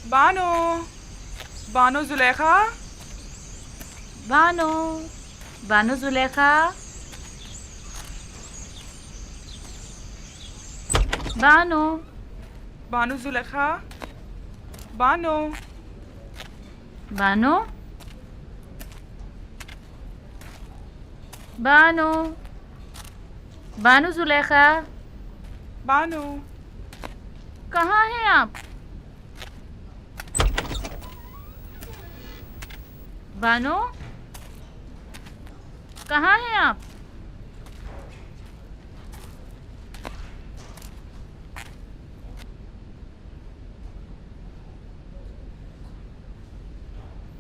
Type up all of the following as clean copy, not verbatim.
بانو بانو زلیخا بانو بانو زلیخا بانو بانو زلیخا بانو بانو بانو بانو زلیخا بانو کہاں ہیں آپ؟ بانو کہاں ہیں آپ؟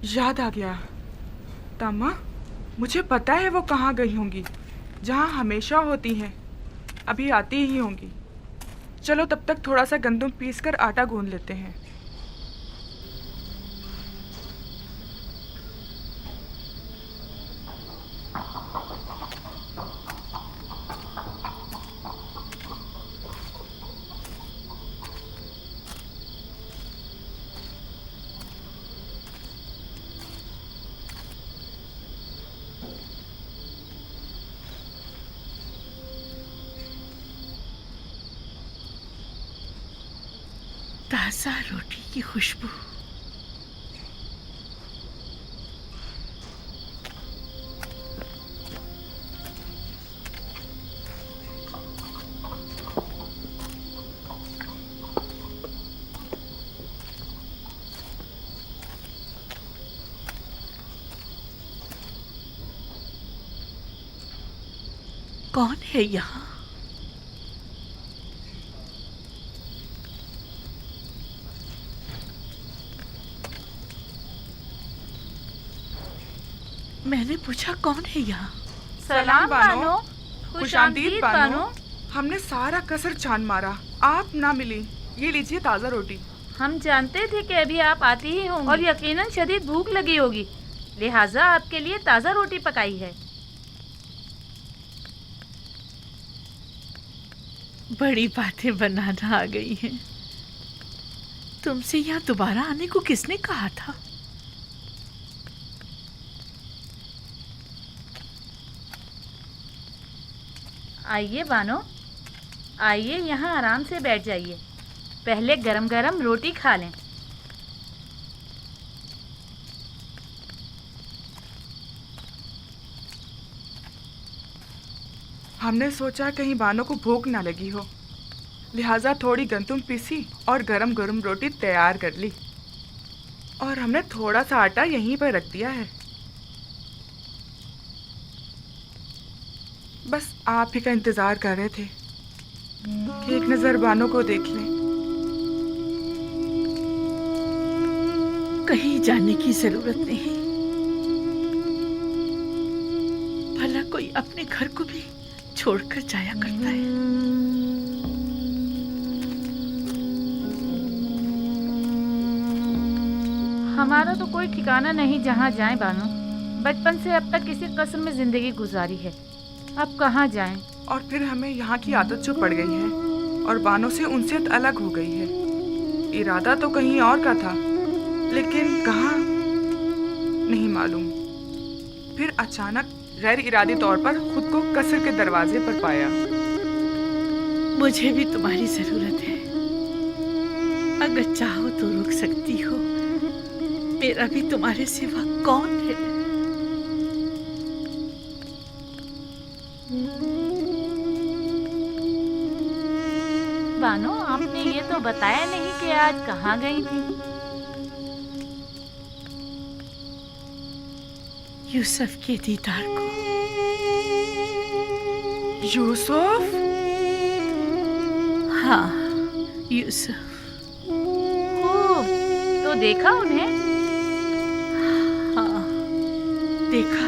یاد آ گیا تاما، مجھے پتا ہے وہ کہاں گئی ہوں گی، جہاں ہمیشہ ہوتی ہیں، ابھی آتی ہی ہوں گی۔ چلو تب تک تھوڑا سا گندم پیس کر آٹا گوندھ لیتے ہیں۔ تازہ روٹی کی خوشبو، کون ہے یہاں؟ میں نے پوچھا کون ہے یہاں؟ سلام بانو، خوش آمدید بانو۔ ہم نے سارا قصر چھان مارا، آپ نہ ملی۔ یہ لیجیے تازہ روٹی۔ ہم جانتے تھے کہ ابھی آپ آتی ہی ہوں اور یقیناً شدید بھوک لگی ہوگی، لہٰذا آپ کے لیے تازہ روٹی پکائی ہے۔ بڑی باتیں بنانا آ گئی ہیں۔ تم سے یہاں دوبارہ آنے کو کس نے کہا تھا؟ آئیے بانو، آئیے یہاں آرام سے بیٹھ جائیے، پہلے گرم گرم روٹی کھا لیں۔ ہم نے سوچا کہیں بانو کو بھوک نہ لگی ہو، لہٰذا تھوڑی گندم پیسی اور گرم گرم روٹی تیار کر لی، اور ہم نے تھوڑا سا آٹا یہیں پر رکھ دیا ہے۔ بس آپ ہی کا انتظار کر رہے تھے کہ ایک نظر بانو کو دیکھ لیں۔ کہیں جانے کی ضرورت نہیں، بھلا کوئی اپنے گھر کو بھی چھوڑ کر جایا کرتا ہے۔ ہمارا تو کوئی ٹھکانہ نہیں جہاں جائیں بانو، بچپن سے اب تک اسی قصر میں زندگی گزاری ہے، اب کہاں جائیں؟ اور پھر ہمیں یہاں کی عادت جو پڑ گئی ہے اور بانو سے انسیت الگ ہو گئی ہے۔ ارادہ تو کہیں اور کا تھا، لیکن کہاں نہیں معلوم۔ پھر اچانک غیر ارادی طور پر خود کو قصر کے دروازے پر پایا۔ مجھے بھی تمہاری ضرورت ہے، اگر چاہو تو رک سکتی ہو، میرا بھی تمہارے سوا کون ہے؟ بانو، آپ نے یہ تو بتایا نہیں کہ آج کہاں گئی تھی؟ یوسف کے دیدار کو۔ یوسف؟ ہاں، یوسف۔ خوب، تو دیکھا انہیں؟ ہاں، دیکھا،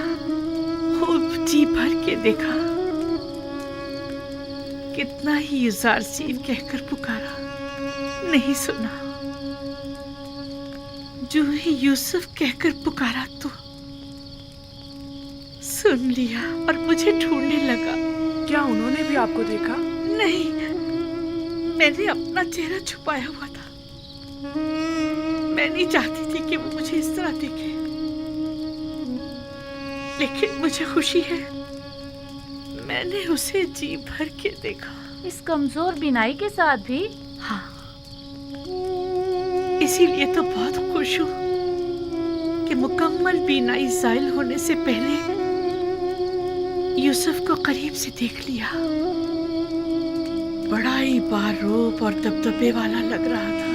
خوب جی بھر کے دیکھا۔ کتنا ہی یزار سین کہہ کر پکارا، نہیں سنا۔ جو ہی یوسف کہہ کر پکارا تو سن لیا اور مجھے ڈھونڈنے لگا۔ کیا انہوں نے بھی آپ کو دیکھا؟ نہیں، میں نے اپنا چہرہ چھپایا ہوا تھا۔ मैं नहीं चाहती थी कि वो मुझे इस तरह देखे, लेकिन मुझे खुशी है मैंने उसे जी भर के देखा। इस कमजोर बीनाई के साथ भी? हाँ, इसीलिए तो बहुत खुश हूँ कि मुकम्मल बीनाई ज़ाइल होने से पहले यूसुफ को करीब से देख लिया। बड़ा ही बारूप और दबदबे वाला लग रहा था।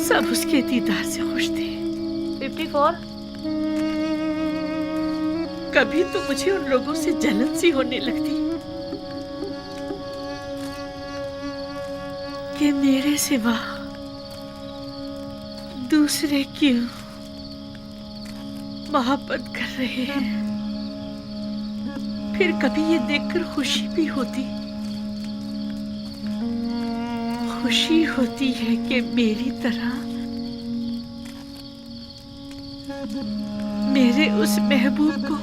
सब उसके दीदार से खुश थे। 54? कभी तो मुझे उन लोगों से जलन सी होने लगती कि मेरे सिवा दूसरे क्यों मोहब्बत कर रहे हैं। फिर कभी ये देखकर खुशी भी होती, खुशी होती है कि मेरी तरह मेरे उस महबूब को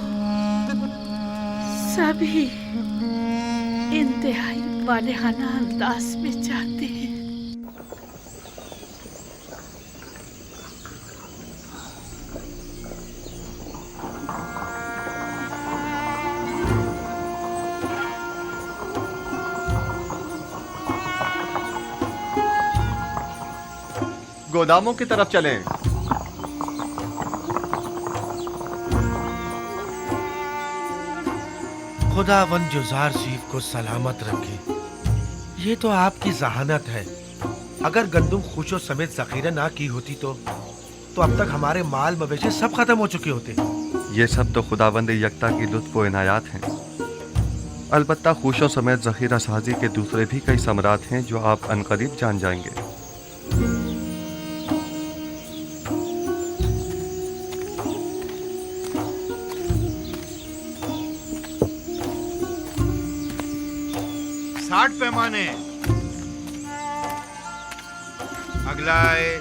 सभी इंतहाई वालेहाना अंदाज में चाहते हैं। गोदामों की तरफ चलें। खुदावन जुज़ार सीफ को सलामत रखे। ये तो आपकी जहानत है। अगर गंदुम खुशो समेत जखीरा ना की होती तो अब तक हमारे माल मवेशी सब खत्म हो चुके होते। ये सब तो खुदावंद यकता की लुत्फ व इनायात हैं। अलबत्ता खुशों समेत जखीरा साजी के दूसरे भी कई समरात हैं जो आप अनकरीब जान जाएंगे। साठ पैमाने, अगला है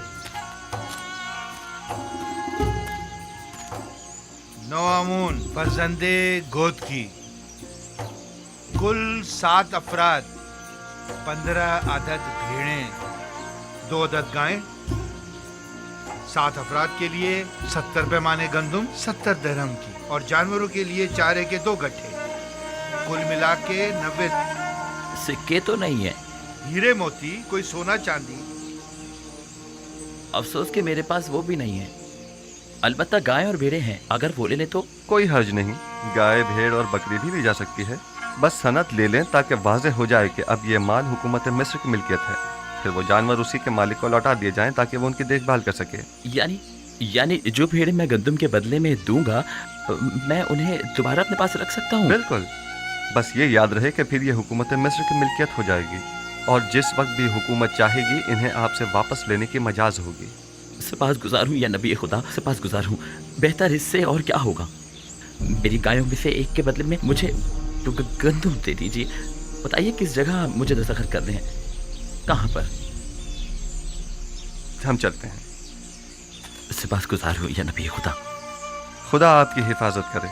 9 अमून फरजंदे गोद की, कुल 7 अफराद, 15 अदद भेड़ें, 2 अदद गायें। 7 अफराद के लिए 70 पैमाने गंदुम 70 दरहम की, और जानवरों के लिए चारे के 2 गट्ठे, कुल मिला के 90। सिक्के तो नहीं है? हीरे मोती, कोई सोना चांदी? अफसोस कि मेरे पास वो भी नहीं है। अलबत्ता गाय और भेड़ें हैं, अगर वो ले लें तो। कोई हर्ज नहीं, गाय भेड़ और बकरी भी ली जा सकती है। बस सनद ले लें ताकि वाज़ेह हो जाए कि अब ये माल हुकूमत मिस्र की मिल्कियत है। फिर वो जानवर उसी के मालिक को लौटा दिए जाएं ताकि वो उनकी देखभाल कर सके। यानी जो भेड़ें मैं गंदुम के बदले में दूंगा, मैं उन्हें दोबारा अपने पास रख सकता हूँ? बिल्कुल, बस ये याद रहे कि फिर ये हुकूमत मिस्र की मिल्कियत हो जाएगी और जिस वक्त भी हुकूमत चाहेगी इन्हें आपसे वापस लेने की मजाज होगी। सपासगुजार हूँ या नबी खुदा, सपासगुजार हूँ। बेहतर इससे और क्या होगा। मेरी गायों में से एक के बदले में मुझे गंदुम दे दीजिए। बताइए किस जगह मुझे दस्तखत करने हैं, कहाँ पर? हम चलते हैं। सपासगुजार हूँ या नबी खुदा। खुदा आपकी हिफाजत करे।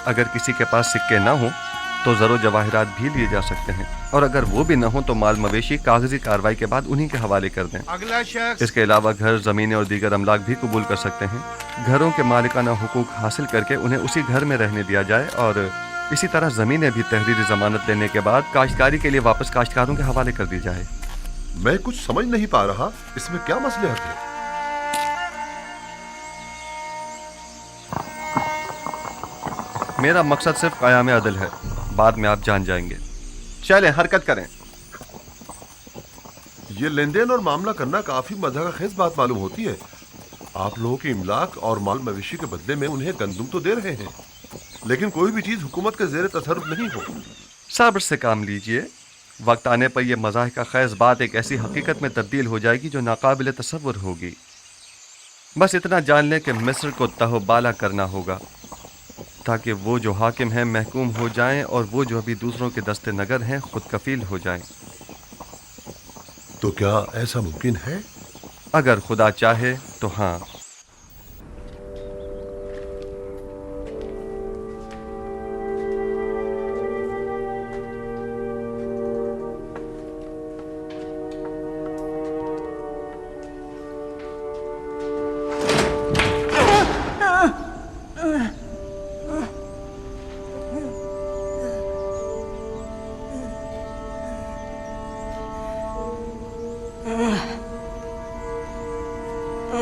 अगर किसी के पास सिक्के ना हो तो ज़रो जवाहिरात भी लिए जा सकते हैं, और अगर वो भी ना हो तो माल मवेशी कागजी कार्रवाई के बाद उन्हीं के हवाले कर दें। अगला शख्स। इसके अलावा घर, ज़मीनें और दीगर अमलाक भी कबूल कर सकते हैं। घरों के मालिकाना हुकूक हासिल करके उन्हें उसी घर में रहने दिया जाए, और इसी तरह ज़मीनें भी तहरीरी ज़मानत लेने के बाद काश्तकारी के लिए वापस काश्तकारों के हवाले कर दी जाए। मैं कुछ समझ नहीं पा रहा, इसमें क्या मसलहत है? मेरा मकसद सिर्फ क़याम अदल है, बाद में आप जान जाएंगे। चलें, हरकत करें। ये लेन देन और मामला करना काफी मज़ाक़खेज़ बात मालूम होती है। आप लोगों की इमलाक और माल मवेशी के बदले में उन्हें गंदुम तो दे रहे हैं, लेकिन कोई भी चीज़ हुकूमत के ज़ेर तसर्रुफ़ नहीं हो। सब्र से काम लीजिए। वक्त आने पर यह मज़ाक़खेज़ बात एक ऐसी हकीकत में तब्दील हो जाएगी जो नाकाबिल तसव्वुर होगी। बस इतना जान लें कि मिस्र को तहबाला करना होगा ताकि वो जो हाकिम हैं महकूम हो जाएं और वो जो अभी दूसरों के दस्ते नगर हैं खुद कफील हो जाएं। तो क्या ऐसा मुमकिन है? अगर खुदा चाहे तो हाँ।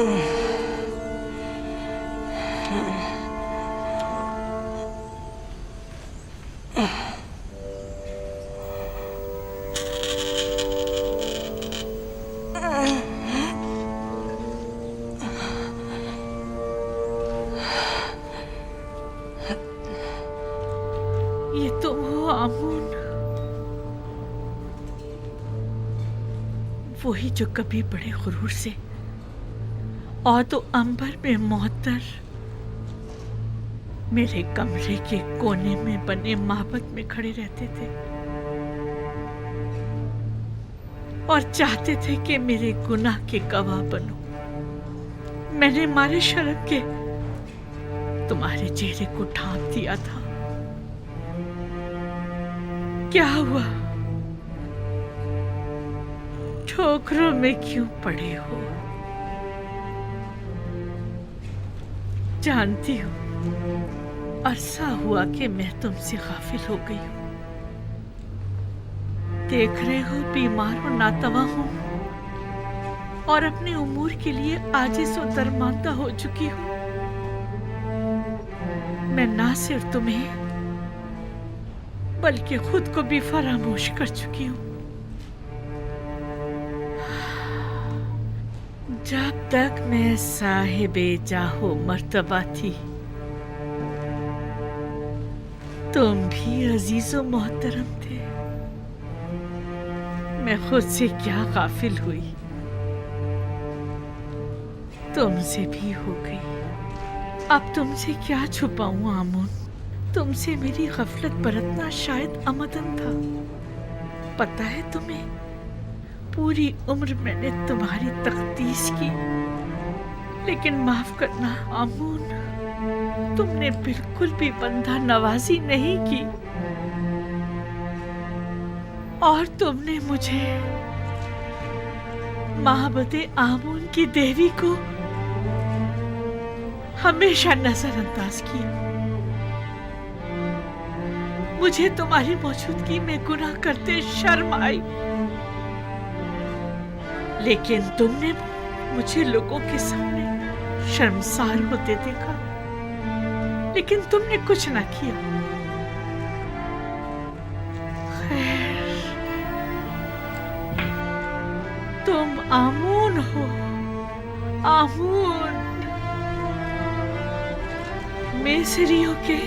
ये तुम हो आमून, वही जो कभी बड़े गुरूर से और तो अंबर में मोहतर मेरे कमरे के कोने में बने माबद में खड़े रहते थे और चाहते थे कि मेरे गुनाह के गवाह बनो। मैंने मारे शर्म के तुम्हारे चेहरे को ढांप दिया था। क्या हुआ? ठोकरों में क्यों पड़े हो? जानती हूँ अरसा हुआ कि मैं तुमसे गाफिल हो गई हूँ। देख रहे हो बीमार और नातवा हूँ और अपने उमूर के लिए आजिज़ और दरमांदा हो चुकी हूँ। मैं ना सिर्फ तुम्हें बल्कि खुद को भी फरामोश कर चुकी हूँ। जब तक मैं साहिबे जाहो मर्तबा थी, तुम भी अजीजो मोहतरम थे। मैं खुद से क्या गाफिल हुई, तुमसे भी हो गई। अब तुमसे क्या छुपाऊं आमून? तुमसे मेरी गफलत बरतना शायद अमदन था। पता है तुम्हें, पूरी उम्र मैंने तुम्हारी तकदीस की, लेकिन माफ करना आमून, तुमने बिल्कुल भी बंदा नवाजी नहीं की और तुमने मुझे माहबते आमून की देवी को हमेशा नजरअंदाज किया। मुझे तुम्हारी मौजूदगी में गुनाह करते शर्म आई, लेकिन तुमने मुझे लोगों के सामने शर्मसार होते देखा, लेकिन तुमने कुछ न किया। खैर, तुम आमून हो, आमून, मिस्रियों के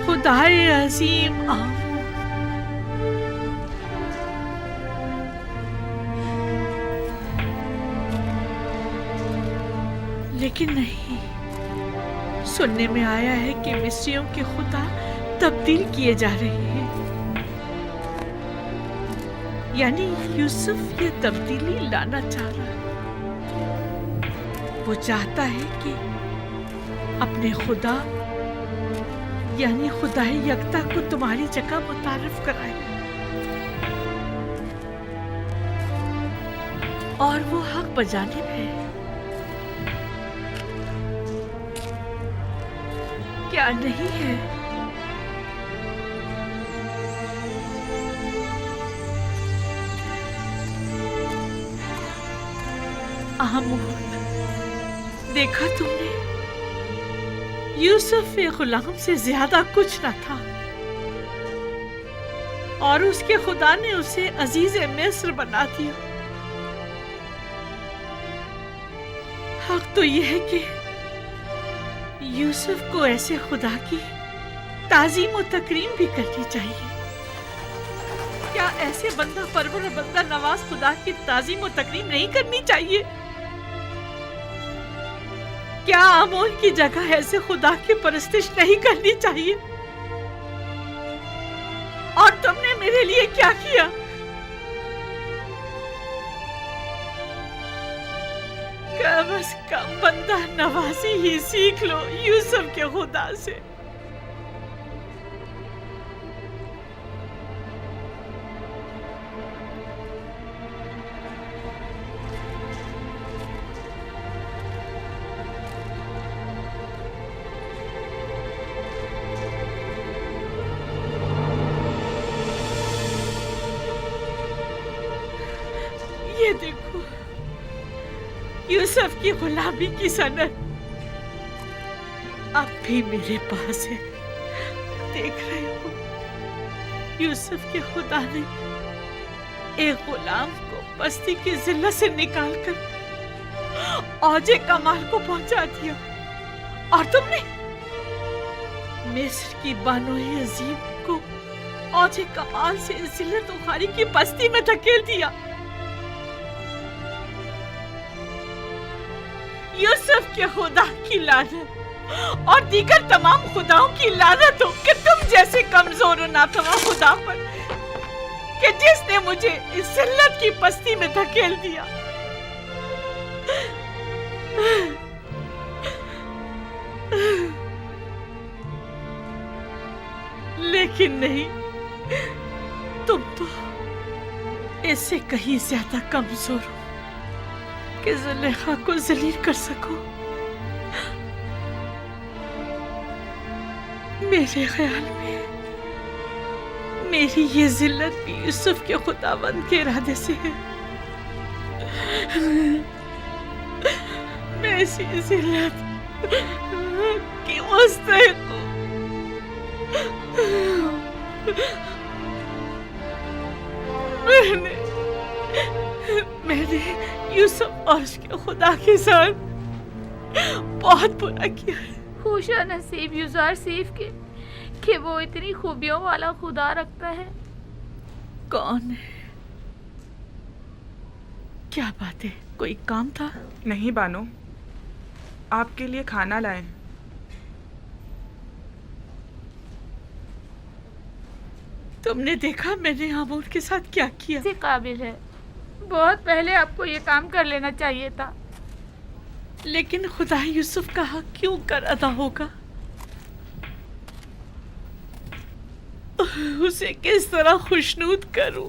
खुदाए अजीम आमून। लेकिन नहीं, सुनने में आया है कि मिस्रियों के खुदा तब्दील किए जा रहे हैं। यानी यूसुफ ये तब्दीली लाना चाह रहा है। वो चाहता है कि अपने खुदा यानी खुदा यकता को तुम्हारी जगह मुतारिफ कराए, और वो हक बजानिब है। क्या नहीं है? आमून, देखा तुमने, यूसुफ एक गुलाम से ज्यादा कुछ न था और उसके खुदा ने उसे अजीज मिस्र बना दिया। हक तो यह है कि यूसुफ को ऐसे खुदा की ताजीम और तकरीम भी करनी चाहिए। क्या ऐसे बंदा परवर और बंदा नवाज खुदा की ताजीम और तकरीम नहीं करनी चाहिए? क्या आमोन की जगह ऐसे खुदा की परस्तिश नहीं करनी चाहिए? और तुमने मेरे लिए क्या किया? कम से कम बंदा नवाजी ही सीख लो यूसुफ के खुदा से। ये देखो, यूसुफ की गुलामी की सनद अब भी मेरे पास है। देख रहे हो, यूसुफ के खुदा ने एक गुलाम को बस्ती की जिल्लत से निकालकर औजे कमाल को पहुंचा दिया, और तुमने मिस्र की बानो अजीम को औजे कमाल से जिल्लत उखारी की बस्ती में धकेल दिया। यूसुफ के खुदा की लानत और दीगर तमाम खुदाओं की लानत हो कि तुम जैसे कमजोर और नातवा खुदा पर, कि जिसने मुझे इस जिल्लत की बस्ती में धकेल दिया। लेकिन नहीं, तुम तो इससे कहीं ज्यादा कमजोर हो कि जुलेखा को जलील कर सको। मेरे ख्याल में मेरी ये जिल्लत भी यूसुफ के खुदावंद के इरादे से है। मैं इसी जिल्लत की मुस्तहिक हूँ। मैंने यूसुफ और उसके खुदा के साथ बहुत बुरा किया है। खुशा नसीब यूज़र सीफ के कि वो इतनी खूबियों वाला खुदा रखता है। कौन है? क्या बात है, कोई काम था? नहीं बानो, आपके लिए खाना लाए। तुमने देखा मैंने आमोन के साथ क्या किया? से काबिल है, बहुत पहले आपको ये काम कर लेना चाहिए था। लेकिन खुदा यूसुफ का हक क्यों कर अदा होगा? उसे किस तरह खुशनूद करूं?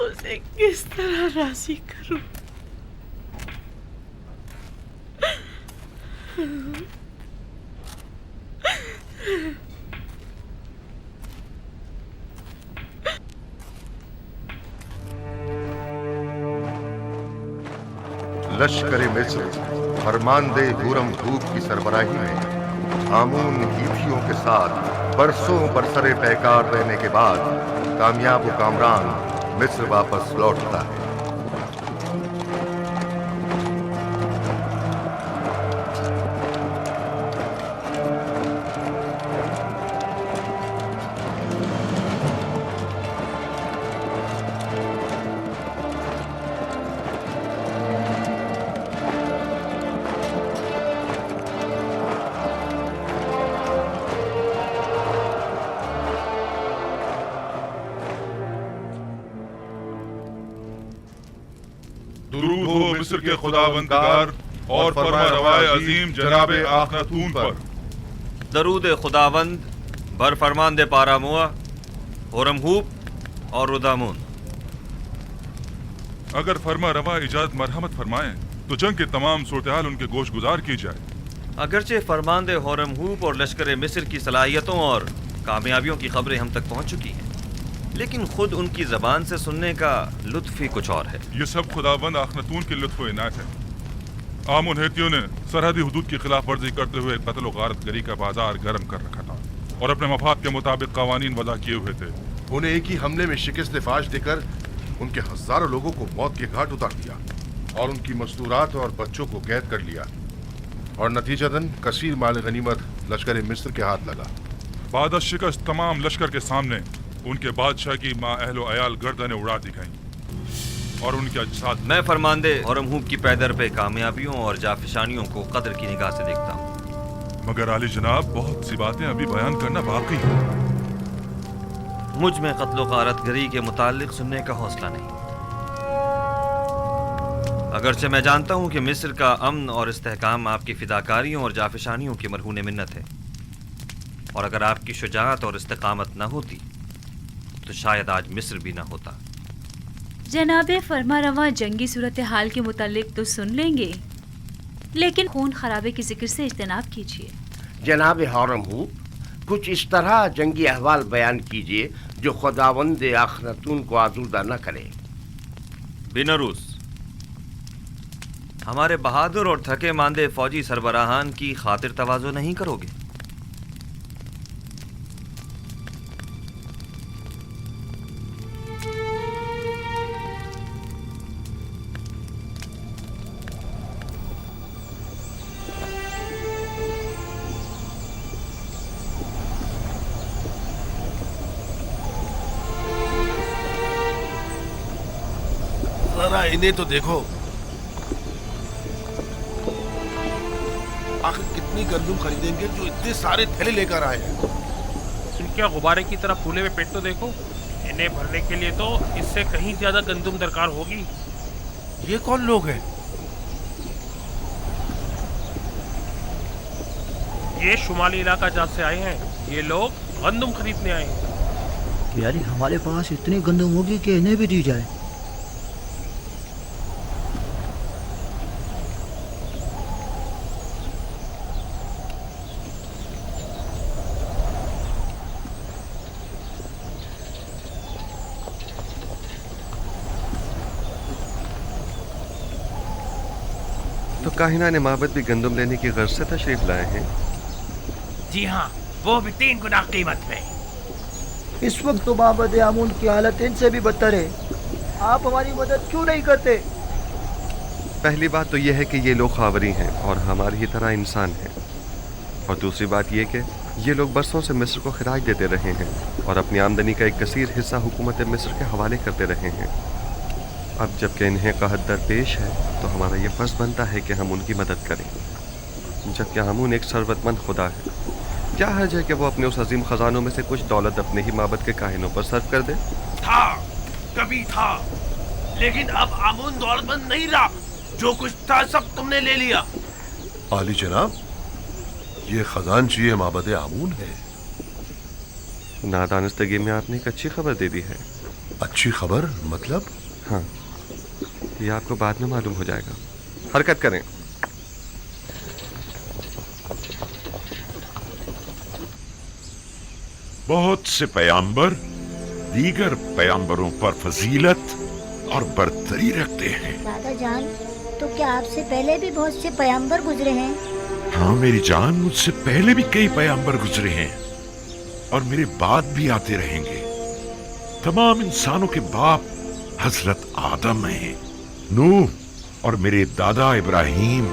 उसे किस तरह राजी करूं? लश्कर मिस्र फरमानदे हुरम धूप की सरबराही में आमून हीथियों के साथ बरसों बरसरे पैकार रहने के बाद कामयाब व कामरान मिस्र वापस लौटता है। दुरूद हो मिस्र के खुदावंदगार और फरमारवाए अजीम जनाबे आखनतून पर। दरूद खुदावंद बर फरमानदे पारामुआ, होरमहूब और रुदामून। अगर फरमा रवा इजाजत मरहमत फरमाएं तो जंग के तमाम सूरत-ए-हाल उनके गोश गुजार की जाए। अगरचे फरमानदे होरमहूब और लश्कर मिस्र की सलाहियतों और कामयाबियों की खबरें हम तक पहुंच चुकी हैं, लेकिन खुद उनकी जबान से सुनने का लुत्फ ही कुछ और है। ये सब खुदावंद आखनतून के लुत्फ व इनायत है। आमून हेतियों ने सरहदी हुदूद की खिलाफ वर्जी करते हुए कत्ल व गारत गरी का बाजार गर्म कर रखा था और अपने मफाद के मुताबिक कवानीन वज़ा किए हुए थे। उन्हें एक ही हमले में शिकस्त फाश देकर उनके हजारों लोगों को मौत के घाट उतार दिया और उनकी मस्तूरात और बच्चों को कैद कर लिया, और नतीजतन कसीर माल गनीमत लश्कर मिस्र के हाथ लगा। बाद शिकस्त तमाम लश्कर के सामने उनके बादशाह की माँ अहलो अयाल गर्दनें उड़ा दी गईं और उनके अजसाद। मैं फरमानदे होरमहूब की पैदर पे कामयाबियों और जाफिशानियों को कदर की निगाह से देखता हूँ, मगर आली जनाब बहुत सी बातें अभी बयान करना बाकी है। मुझ में कत्ल व गारत गरी के मुतालिक सुनने का हौसला नहीं। अगरचे मैं जानता हूँ कि मिस्र का अमन और इस्तेहकाम आपकी फिदाकारियों और जाफिशानियों की मरहून मिन्नत है, और अगर आपकी शुजाअत और इस्तेकामत न होती तो शायद आज मिस्र भी ना होता। जनाबे फरमारवा जंगी सूरत हाल के मुतालिक तो सुन लेंगे, लेकिन खून खराबे के जिक्र से इज्तनाब कीजिए। जनाब हौरमहूब, कुछ इस तरह जंगी अहवाल बयान कीजिए जो खुदावंद आखनतून को आजूदा न करे। बिनरूस, हमारे बहादुर और थके मांदे फौजी सरबराहान की खातिर तवाज़ो नहीं करोगे? जरा इन्हें तो देखो, आखिर कितनी गंदुम खरीदेंगे जो इतने सारे थैले लेकर आए हैं। इनके गुब्बारे की तरह फूले हुए पेट तो देखो। इन्हें भरने के लिए तो इससे कहीं ज्यादा गंदुम दरकार होगी। ये कौन लोग हैं? ये शुमाली इलाका जहाँ से आए हैं। ये लोग गंदुम खरीदने आए हैं। यानी हमारे पास इतनी गंदुम होगी कि इन्हें भी दी जाए। तो काहिना ने माबद भी गंदम लेने की गर्ज से तशरीफ लाए हैं। जी हाँ, वो भी 3 गुना कीमत में। इस वक्त तो माबद आमून की हालत इनसे भी बदतर है। आप हमारी मदद क्यों नहीं करते? पहली बात तो यह है कि ये लोग खावरी हैं और हमारी ही तरह इंसान हैं, और दूसरी बात ये कि ये लोग बरसों से मिस्र को खराज देते रहे हैं और अपनी आमदनी का एक कसीर हिस्सा हुकूमत मिस्र के हवाले करते रहे हैं। अब जबकि इन्हें कहत दरपेश है तो हमारा ये फर्ज बनता है कि हम उनकी मदद करें। जबकि आमून एक सरवतमंद खुदा है, क्या हर्ज है कि वो अपने उस अजीम खजानों में से कुछ दौलत अपने ही माबद के काहिनों पर सर्व कर दे? था, कभी था, लेकिन अब आमून दौलतमंद नहीं रहा। जो कुछ था सब तुमने ले लिया। आली जनाब, ये खजानची माबद आमून है। नादानस्तगी में आपने एक अच्छी खबर दे दी है। अच्छी खबर मतलब? हाँ, ये आपको बाद में मालूम हो जाएगा। हरकत करें। बहुत से पैगंबर दीगर पैगंबरों पर फजीलत और बरतरी रखते हैं। दादा जान, तो क्या आपसे पहले भी बहुत से पैगंबर गुजरे हैं? हाँ मेरी जान, मुझसे पहले भी कई पैगंबर गुजरे हैं और मेरे बाद भी आते रहेंगे। तमाम इंसानों के बाप हजरत आदम हैं। नूह और मेरे दादा इब्राहिम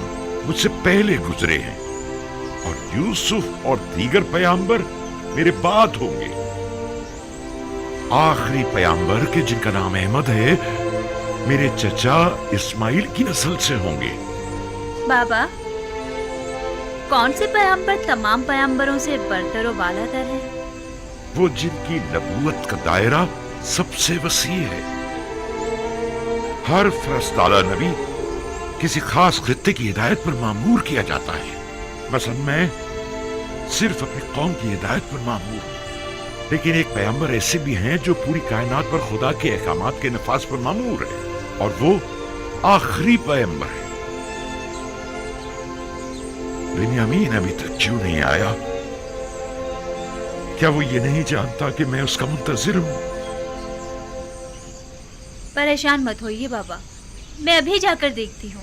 मुझसे पहले गुजरे हैं और यूसुफ और दीगर पैगंबर मेरे बाद होंगे। आखिरी पैगंबर के जिनका नाम अहमद है, मेरे चचा इस्माइल की नस्ल से होंगे। बाबा, कौन से पैगंबर तमाम पैगंबरों से बरतर व बालातर है? वो जिनकी नबूवत का दायरा सबसे वसी है। हर फरस्ताला नबी किसी खास खित्ते की हिदायत पर मामूर किया जाता है। मसलन मैं सिर्फ अपनी कौम की हिदायत पर मामूर हूं, लेकिन एक पैगंबर ऐसे भी हैं जो पूरी कायनात पर खुदा के अहकामात के नफाज पर मामूर है, और वो आखिरी पैगंबर है। बिन्यामीन अभी तक क्यों नहीं आया? क्या वो ये नहीं जानता कि मैं उसका मुंतजिर हूं? परेशान मत होइए बाबा, मैं अभी जाकर देखती हूँ।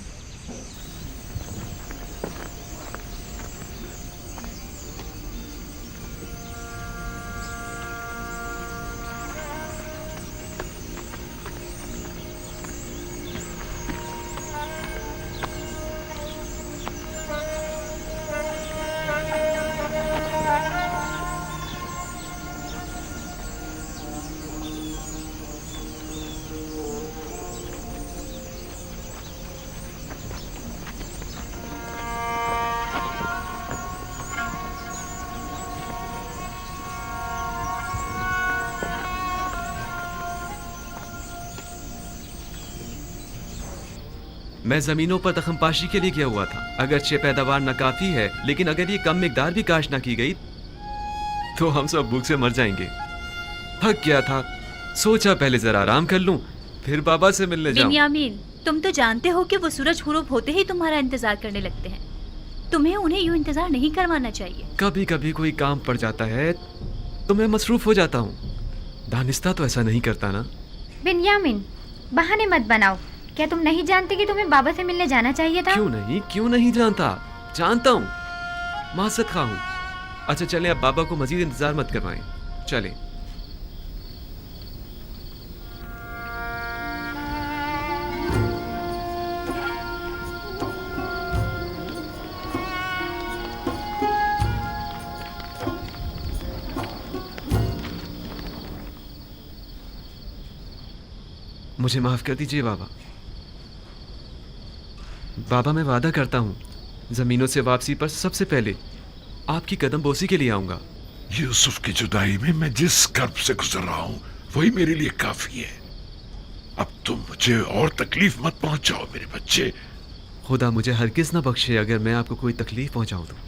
मैं जमीनों पर दखमपाशी के लिए गया हुआ था। अगरचे पैदावार नाकाफी है, लेकिन अगर ये कम मिकदार भी काश ना की गई तो हम सब भूख से मर जाएंगे। थक गया था, सोचा पहले जरा आराम कर लूं, फिर बाबा से मिलने जाऊं। बिन्यामीन, तुम तो जानते हो कि वो सूरज गुरूब होते ही तुम्हारा इंतजार करने लगते हैं। तुम्हें उन्हें यूं इंतजार नहीं करवाना चाहिए। कभी कभी कोई काम पड़ जाता है तो मैं मसरूफ हो जाता हूँ। दानिस्ता तो ऐसा नहीं करता ना। बिन्यामिन, बहाने मत बनाओ। क्या तुम नहीं जानते कि तुम्हें बाबा से मिलने जाना चाहिए था? क्यों नहीं जानता? जानता हूँ, मासद खा हूँ। अच्छा चले, अब बाबा को मजीद इंतजार मत करवाएं, चले। मुझे माफ कर दीजिए बाबा। बाबा, मैं वादा करता हूँ जमीनों से वापसी पर सबसे पहले आपकी कदम बोसी के लिए आऊंगा। यूसुफ की जुदाई में मैं जिस कर्ब से गुजर रहा हूँ वही मेरे लिए काफी है। अब तुम मुझे और तकलीफ मत पहुंचाओ मेरे बच्चे। खुदा मुझे हरगिज न बख्शे अगर मैं आपको कोई तकलीफ पहुंचाऊं तो।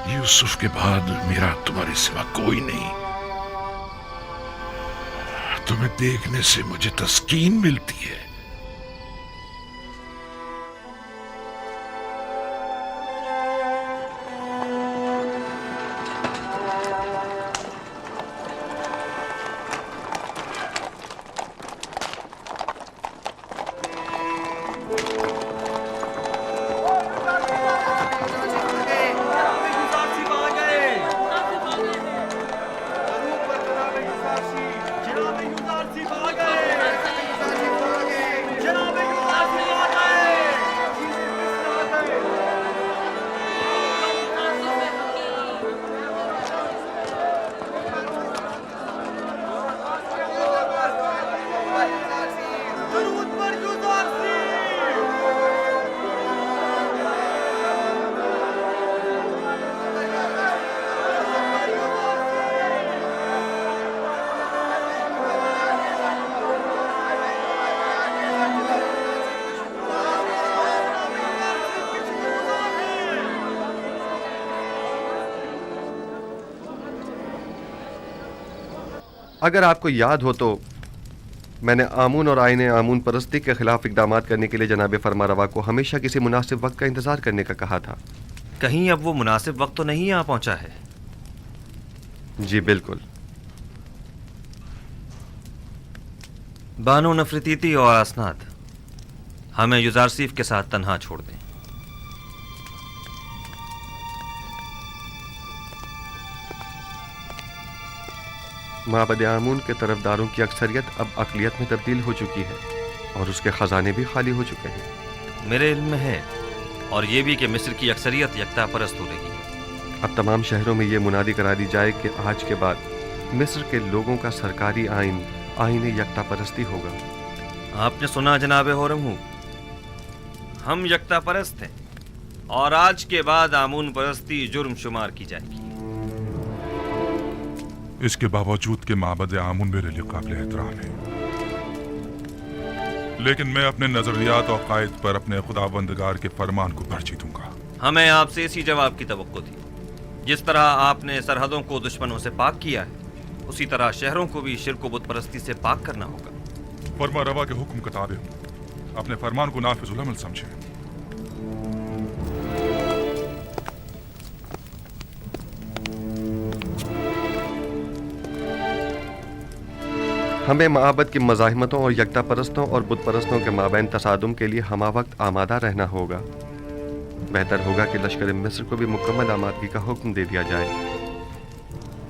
यूसुफ के बाद मेरा तुम्हारे सिवा कोई नहीं। तुम्हें देखने से मुझे तस्कीन मिलती है। अगर आपको याद हो तो मैंने आमून और आईने आमून परस्ती के खिलाफ इकदाम करने के लिए जनाब फरमारवा को हमेशा किसी मुनासिब वक्त का इंतजार करने का कहा था। कहीं अब वो मुनासिब वक्त तो नहीं आ पहुंचा है? जी बिल्कुल। बानो नफरतीती और असनाद, हमें युजारसीफ के साथ तन्हा छोड़ दें। माबद आमून के तरफदारों की अक्सरियत अब अक़लियत में तब्दील हो चुकी है और उसके ख़जाने भी खाली हो चुके हैं। मेरे इल्म में है, और ये भी कि मिस्र की अक्सरियत यकता परस्त हो रही है। अब तमाम शहरों में ये मुनादी करा दी जाए कि आज के बाद मिस्र के लोगों का सरकारी आईन यकता परस्ती होगा। आपने सुना जनाब होरमू, हम यकता परस्त हैं और आज के बाद आमून परस्ती जुर्म शुमार की जाएगी। इसके बावजूद कि माबद आमून मेरे लिए काबिल एहतराम है, लेकिन मैं अपने नजरियात और कायद पर अपने खुदाबंदगार के फरमान को तरजीह दूंगा। हमें आपसे इसी जवाब की तवक्को थी। जिस तरह आपने सरहदों को दुश्मनों से पाक किया है, उसी तरह शहरों को भी शिर्क व बुत परस्ती से पाक करना होगा। फरमा रवा के हुक्म का ताबे हूं, अपने फरमान को नाफिजुल अमल समझें। हमें माबद की मज़ाहिमतों और यकता परस्तों और बुत परस्तों के माबैन तसादुम के लिए हमा वक्त आमादा रहना होगा। बेहतर होगा कि लश्कर मिस्र को भी मुकम्मल आमादगी का हुक्म दे दिया जाए।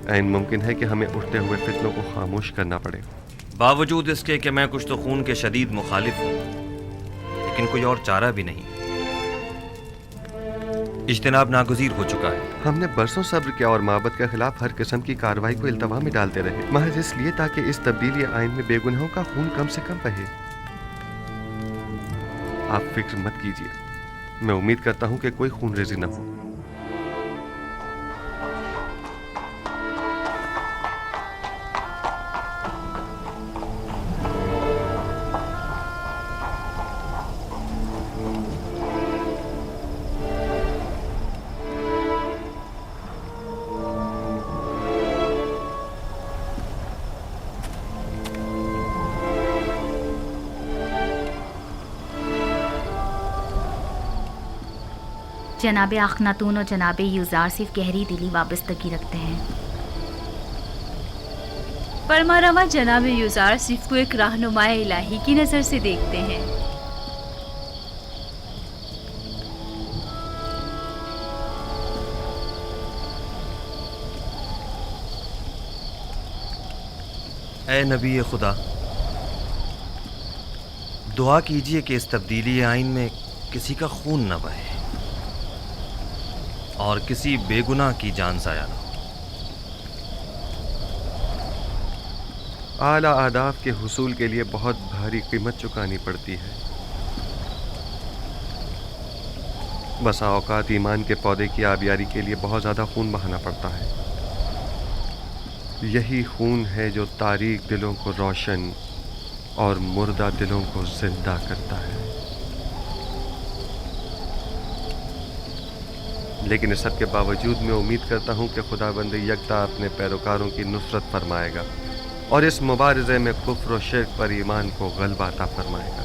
ऐन मुमकिन है कि हमें उठते हुए फितनों को खामोश करना पड़े। बावजूद इसके कि मैं कुछ तो खून के शदीद मुखालिफ हूँ, लेकिन कोई और चारा भी नहीं। इज्तिनाब नागुज़ीर हो चुका है। हमने बरसों सब्र किया और माबद के खिलाफ हर किस्म की कार्रवाई को इल्तवा में डालते रहे, महज इसलिए ताकि इस तब्दीली आइन में बेगुनाहों का खून कम से कम बहे। आप फिक्र मत कीजिए, मैं उम्मीद करता हूं कि कोई खून रेजी न हो। जनाब अखनातून और जनाब यूजार सिर्फ गहरी दिली वाबस्तगी रखते हैं। फरमारवा जनाब यूजार सिर्फ को एक रहनुमाए इलाही की नज़र से देखते हैं। ए नबी खुदा, दुआ कीजिए कि इस तब्दीली आइन में किसी का खून न बहे और किसी बेगुनाह की जान ज़ाया न हो। आला आदाब के हुसूल के लिए बहुत भारी कीमत चुकानी पड़ती है। बसा औकात ईमान के पौधे की आबियारी के लिए बहुत ज़्यादा खून बहाना पड़ता है। यही खून है जो तारीक दिलों को रोशन और मुर्दा दिलों को जिंदा करता है। लेकिन इस सब के बावजूद मैं उम्मीद करता हूँ कि खुदाबंद यकता अपने पैरोकारों की नुसरत फरमाएगा और इस मुबारज़े में कुफ्र और शिर्क पर ईमान को गलबा अता फरमाएगा।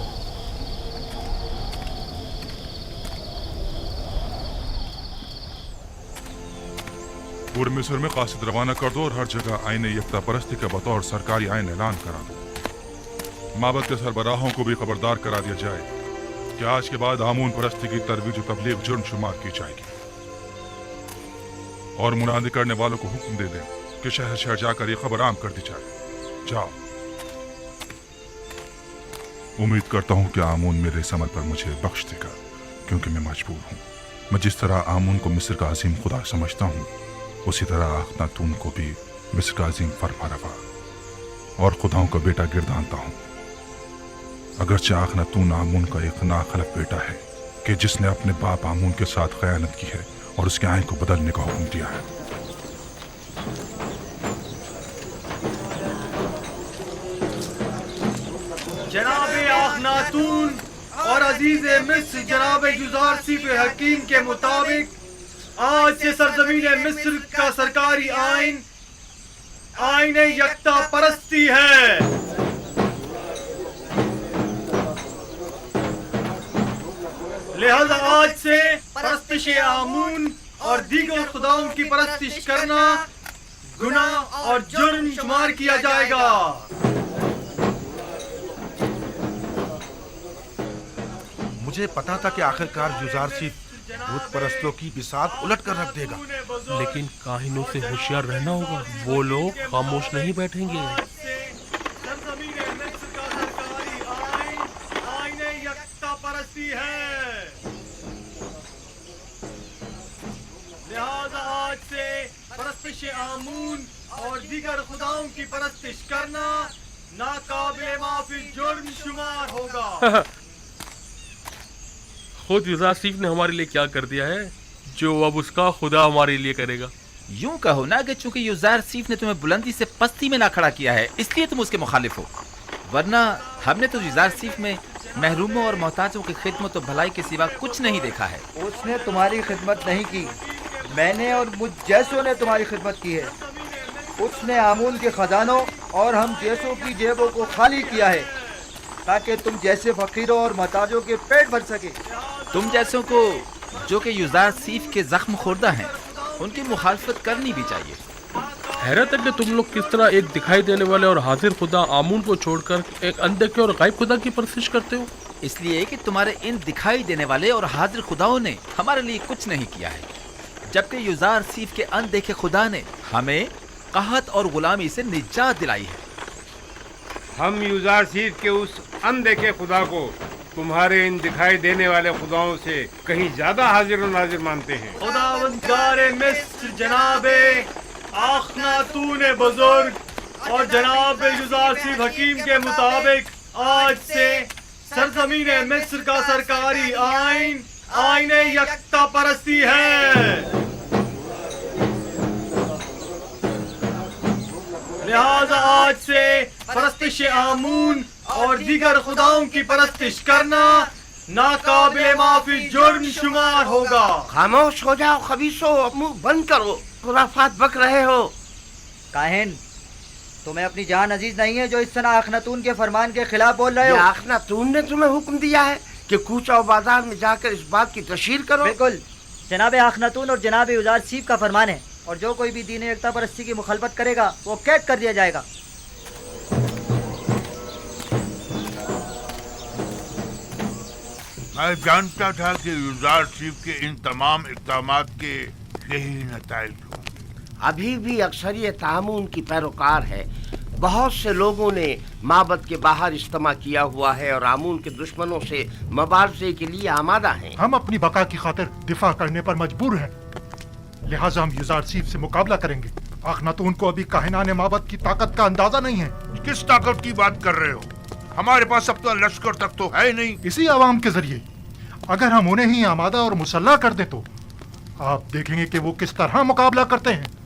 पूरे मिस्र में कासिद रवाना कर दो और हर जगह आइन यकता परस्ती का बतौर सरकारी आइन ऐलान करा दो। माबद के सरबराहों को भी खबरदार करा दिया जाए कि आज के बाद आमून परस्ती की तरवीज और तबलीग जुर्म शुमार की जाएगी और मुनादी करने वालों को हुक्म दे दें कि शहर शहर जाकर ये खबर आम कर दी जाए। जाओ। उम्मीद करता हूँ कि आमून मेरे इस अमल पर मुझे बख्श देगा, क्योंकि मैं मजबूर हूँ। मैं जिस तरह आमून को मिस्र का अजीम खुदा समझता हूँ, उसी तरह अखनातून को भी मिस्र का अजीम फरमारवा और खुदाओं का बेटा गिरदानता हूँ। अगरचे अखनातून आमून का एक नाखलफ बेटा है कि जिसने अपने बाप आमून के साथ खयानत की है और उसके आइन को बदलने का हुक्म दिया है। जनाब अखनातून और अजीज मिस्र जनाब यूजार सिर्फ हकीम के मुताबिक आज से सरजमीन मिस्र का सरकारी आइन आइन यकता परस्ती है। लिहाजा आज से परस्तिश आमून और दीगर खुदाओं की परस्तिश करना गुनाह और जुर्म शुमार किया जाएगा। मुझे पता था कि आखिरकार यूजार सिर्फ भूत परस्तों की बिसात उलट कर रख देगा, लेकिन काहिनों से होशियार रहना होगा। वो लोग खामोश नहीं बैठेंगे। लिहाजा आज से परस्तिश आमून और दीगर खुदाओं की परस्तिश करना नाकाबिले माफी जुर्म शुमार होगा। खुद यूजासीफ ने हमारे लिए क्या कर दिया है जो अब उसका खुदा हमारे लिए करेगा। यूं कहो ना कि चूंकि यूजार सीफ ने तुम्हें बुलंदी से पस्ती में ला खड़ा किया है, इसलिए तुम उसके मुखालिफ हो, वरना हमने तो यूजार सीफ में महरूमों और मोहताजों की खिदमत और भलाई के सिवा कुछ नहीं देखा है। उसने तुम्हारी खिदमत नहीं की, मैंने और मुझ जैसों ने तुम्हारी खिदमत की है। उसने आमून के खजानों और हम जैसों की जेबों को खाली किया है ताकि तुम जैसे फकीरों और मोहताजों के पेट भर सके। तुम जैसों को जो कि यूजार सीफ के जख्म खोरदा हैं, उनकी मुखालफत करनी भी चाहिए। हैरत है कि तुम लोग किस तरह एक दिखाई देने वाले और हाजिर खुदा आमून को छोड़कर एक अनदेखे और गायब खुदा की परस्तिश करते हो। इसलिए कि तुम्हारे इन दिखाई देने वाले और हाजिर खुदाओं ने हमारे लिए कुछ नहीं किया है, जबकि यूजार सीफ के अनदेखे खुदा ने हमें कहत और गुलामी से निजात दिलाई है। हम यूजार सीफ के उस अनदेखे खुदा को तुम्हारे इन दिखाई देने वाले खुदाओं से कहीं ज्यादा हाजिर और नाजिर मानते हैं। खुदावंदार मिस्र जनाबे अखनातून बुजुर्ग और जनाब यूजार सिर्फ हकीम के मुताबिक आज से सरजमीन मिस्र का सरकारी आइन आइन यकता परस्ती है। लिहाजा आज से परस्तिश आमून और दीगर खुदाओं की परस्तिश करना नाकाबिले माफी जुर्म शुमार होगा। खामोश हो जाओ खबीसो, मुंह बंद करो, खुराफात बक रहे हो। काहिन, तुम्हें अपनी जान अजीज नहीं है जो इस तरह अखनातून के फरमान के खिलाफ बोल रहे हो? अखनातून ने तुम्हें हुक्म दिया है कि कूचा और बाजार में जाकर इस बात की तशहीर करो। बिल्कुल, जनाब आखनातून और जनाब उजार सीफ का फरमान है और जो कोई भी दीन एकता परस्ती की मुखालफत करेगा वो कैद कर दिया जाएगा। मैं जानता था कि युजार चीफ के इन तमाम इक़दामात के यही नताइज होंगे। अभी भी अक्सरियत आमून की पैरोकार है। बहुत से लोगों ने माबद के बाहर इज्तिमा किया हुआ है और आमून के दुश्मनों से मुबारजे के लिए आमादा हैं। हम अपनी बका की खातिर दिफा करने पर मजबूर हैं, लिहाजा हम युजार सीफ से मुकाबला करेंगे। आखनातून को अभी काहिनाने माबद की ताकत का अंदाजा नहीं है। किस ताकत की बात कर रहे हो? हमारे पास अब तो लश्कर तक तो है नहीं। इसी आवाम के जरिए अगर हम उन्हें ही आमादा और मुसल्ला कर दें तो आप देखेंगे कि वो किस तरह मुकाबला करते हैं।